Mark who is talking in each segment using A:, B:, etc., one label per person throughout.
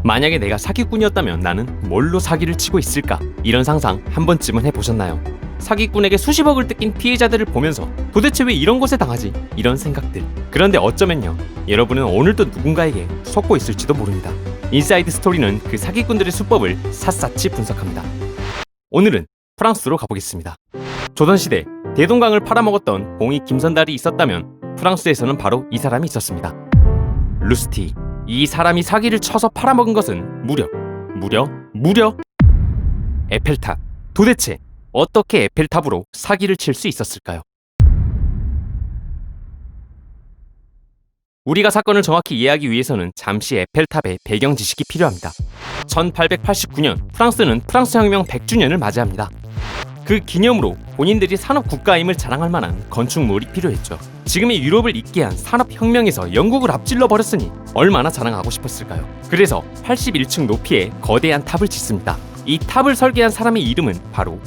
A: 만약에 내가 사기꾼이었다면 나는 뭘로 사기를 치고 있을까? 이런 상상 한 번쯤은 해보셨나요? 사기꾼에게 수십억을 뜯긴 피해자들을 보면서 도대체 왜 이런 것에 당하지? 이런 생각들. 그런데 어쩌면요, 여러분은 오늘도 누군가에게 속고 있을지도 모릅니다. 인사이드 스토리는 그 사기꾼들의 수법을 샅샅이 분석합니다. 오늘은 프랑스로 가보겠습니다. 조선시대 대동강을 팔아먹었던 봉이 김선달이 있었다면 프랑스에서는 바로 이 사람이 있었습니다. 루스티. 이 사람이 사기를 쳐서 팔아먹은 것은 무려 에펠탑. 도대체 어떻게 에펠탑으로 사기를 칠 수 있었을까요? 우리가 사건을 정확히 이해하기 위해서는 잠시 에펠탑의 배경 지식이 필요합니다. 1889년 프랑스는 프랑스 혁명 100주년을 맞이합니다. 그 기념으로 본인들이 산업 국가임을 자랑할 만한 건축물이 필요했죠. 지금의 유럽을 잇게 한 산업혁명에서 영국을 앞질러 버렸으니 얼마나 자랑하고 싶었을까요? 그래서 81층 높이의 거대한 탑을 짓습니다. 이 탑을 설계한 사람의 이름은 바로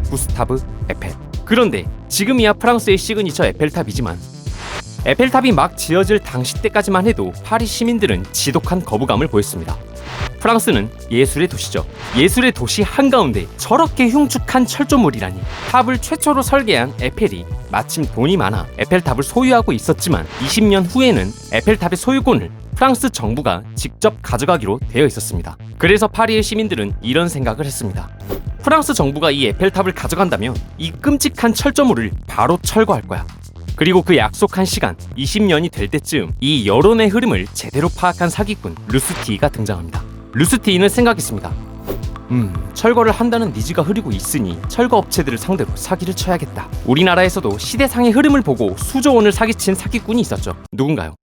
A: 구스타브 에펠. 그런데 지금이야 프랑스의 시그니처 에펠탑이지만 에펠탑이 막 지어질 당시 때까지만 해도 파리 시민들은 지독한 거부감을 보였습니다. 프랑스는 예술의 도시죠. 예술의 도시 한가운데 저렇게 흉측한 철조물이라니. 탑을 최초로 설계한 에펠이 마침 돈이 많아 에펠탑을 소유하고 있었지만 20년 후에는 에펠탑의 소유권을 프랑스 정부가 직접 가져가기로 되어 있었습니다. 그래서 파리의 시민들은 이런 생각을 했습니다. 프랑스 정부가 이 에펠탑을 가져간다면 이 끔찍한 철조물을 바로 철거할 거야. 그리고 그 약속한 시간 20년이 될 때쯤 이 여론의 흐름을 제대로 파악한 사기꾼 루스티가 등장합니다. 루스티는 생각했습니다. 철거를 한다는 니즈가 흐르고 있으니 철거 업체들을 상대로 사기를 쳐야겠다. 우리나라에서도 시대상의 흐름을 보고 수조 원을 사기친 사기꾼이 있었죠. 누군가요?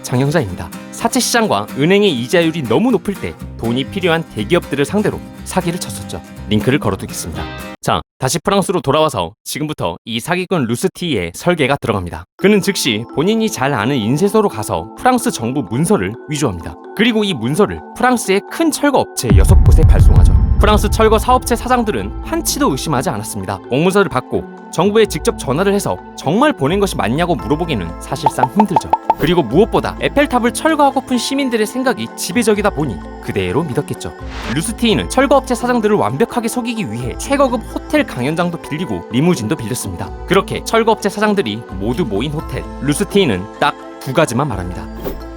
A: 장영자입니다. 사채 시장과 은행의 이자율이 너무 높을 때 돈이 필요한 대기업들을 상대로 사기를 쳤었죠. 링크를 걸어두겠습니다. 자, 다시 프랑스로 돌아와서 지금부터 이 사기꾼 루스티의 설계가 들어갑니다. 그는 즉시 본인이 잘 아는 인쇄소로 가서 프랑스 정부 문서를 위조합니다. 그리고 이 문서를 프랑스의 큰 철거 업체 6곳에 발송하죠. 프랑스 철거 사업체 사장들은 한치도 의심하지 않았습니다. 공문서를 받고 정부에 직접 전화를 해서 정말 보낸 것이 맞냐고 물어보기는 사실상 힘들죠. 그리고 무엇보다 에펠탑을 철거하고픈 시민들의 생각이 지배적이다 보니 그대로 믿었겠죠. 루스티는 철거업체 사장들을 완벽하게 속이기 위해 최고급 호텔 강연장도 빌리고 리무진도 빌렸습니다. 그렇게 철거업체 사장들이 모두 모인 호텔. 루스티는 딱 2가지만 말합니다.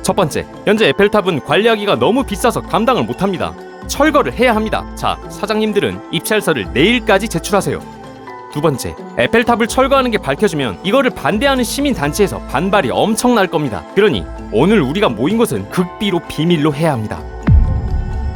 A: 첫 번째, 현재 에펠탑은 관리하기가 너무 비싸서 감당을 못합니다. 철거를 해야 합니다. 자, 사장님들은 입찰서를 내일까지 제출하세요. 두 번째, 에펠탑을 철거하는 게 밝혀지면 이거를 반대하는 시민단체에서 반발이 엄청날 겁니다. 그러니 오늘 우리가 모인 것은 극비로 비밀로 해야 합니다.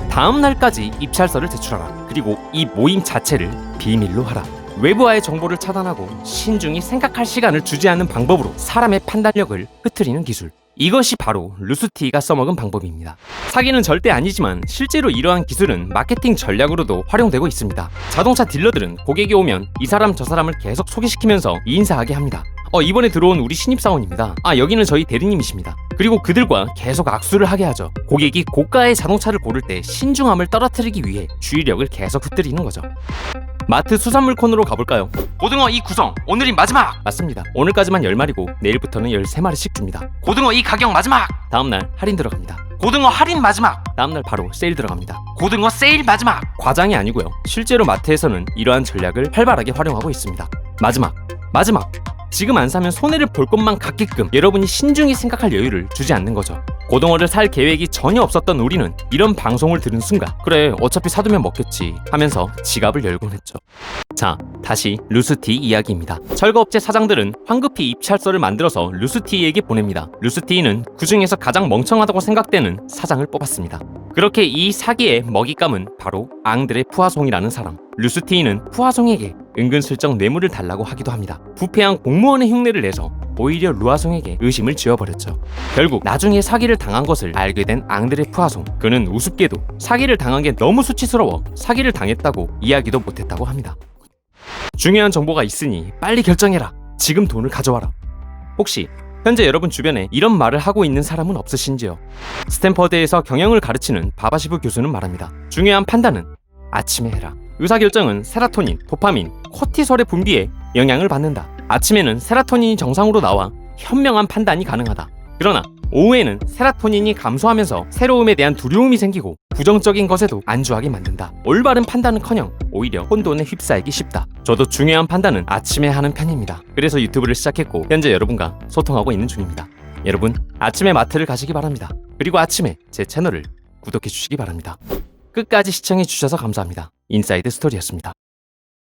A: 다음 날까지 입찰서를 제출하라. 그리고 이 모임 자체를 비밀로 하라. 외부와의 정보를 차단하고 신중히 생각할 시간을 주지 않는 방법으로 사람의 판단력을 흐트리는 기술. 이것이 바로 루스티가 써먹은 방법입니다. 사기는 절대 아니지만 실제로 이러한 기술은 마케팅 전략으로도 활용되고 있습니다. 자동차 딜러들은 고객이 오면 이 사람 저 사람을 계속 소개시키면서 인사하게 합니다. 이번에 들어온 우리 신입사원입니다. 여기는 저희 대리님이십니다. 그리고 그들과 계속 악수를 하게 하죠. 고객이 고가의 자동차를 고를 때 신중함을 떨어뜨리기 위해 주의력을 계속 흩뜨리는 거죠. 마트 수산물 코너로 가볼까요? 고등어 이 구성 오늘이 마지막! 맞습니다. 오늘까지만 10마리고 내일부터는 13마리씩 줍니다. 고등어 이 가격 마지막! 다음날 할인 들어갑니다. 고등어 할인 마지막! 다음날 바로 세일 들어갑니다. 고등어 세일 마지막! 과장이 아니고요. 실제로 마트에서는 이러한 전략을 활발하게 활용하고 있습니다. 마지막! 지금 안 사면 손해를 볼 것만 같게끔 여러분이 신중히 생각할 여유를 주지 않는 거죠. 고등어를 살 계획이 전혀 없었던 우리는 이런 방송을 들은 순간 그래 어차피 사두면 먹겠지 하면서 지갑을 열곤 했죠. 자, 다시 루스티 이야기입니다. 철거업체 사장들은 황급히 입찰서를 만들어서 루스티에게 보냅니다. 루스티는 그 중에서 가장 멍청하다고 생각되는 사장을 뽑았습니다. 그렇게 이 사기의 먹잇감은 바로 앙드레 푸아송이라는 사람. 루스티는 푸아송에게 은근슬쩍 뇌물을 달라고 하기도 합니다. 부패한 공무원의 흉내를 내서 오히려 루아송에게 의심을 지어버렸죠. 결국 나중에 사기를 당한 것을 알게 된 앙드레 푸아송. 그는 우습게도 사기를 당한 게 너무 수치스러워 사기를 당했다고 이야기도 못했다고 합니다. 중요한 정보가 있으니 빨리 결정해라. 지금 돈을 가져와라. 혹시 현재 여러분 주변에 이런 말을 하고 있는 사람은 없으신지요? 스탠퍼드에서 경영을 가르치는 바바시브 교수는 말합니다. 중요한 판단은 아침에 해라. 의사결정은 세라토닌, 도파민, 코티솔의 분비에 영향을 받는다. 아침에는 세라토닌이 정상으로 나와 현명한 판단이 가능하다. 그러나 오후에는 세라토닌이 감소하면서 새로움에 대한 두려움이 생기고 부정적인 것에도 안주하게 만든다. 올바른 판단은커녕 오히려 혼돈에 휩싸이기 쉽다. 저도 중요한 판단은 아침에 하는 편입니다. 그래서 유튜브를 시작했고 현재 여러분과 소통하고 있는 중입니다. 여러분, 아침에 마트를 가시기 바랍니다. 그리고 아침에 제 채널을 구독해 주시기 바랍니다. 끝까지 시청해 주셔서 감사합니다. 인사이드 스토리였습니다.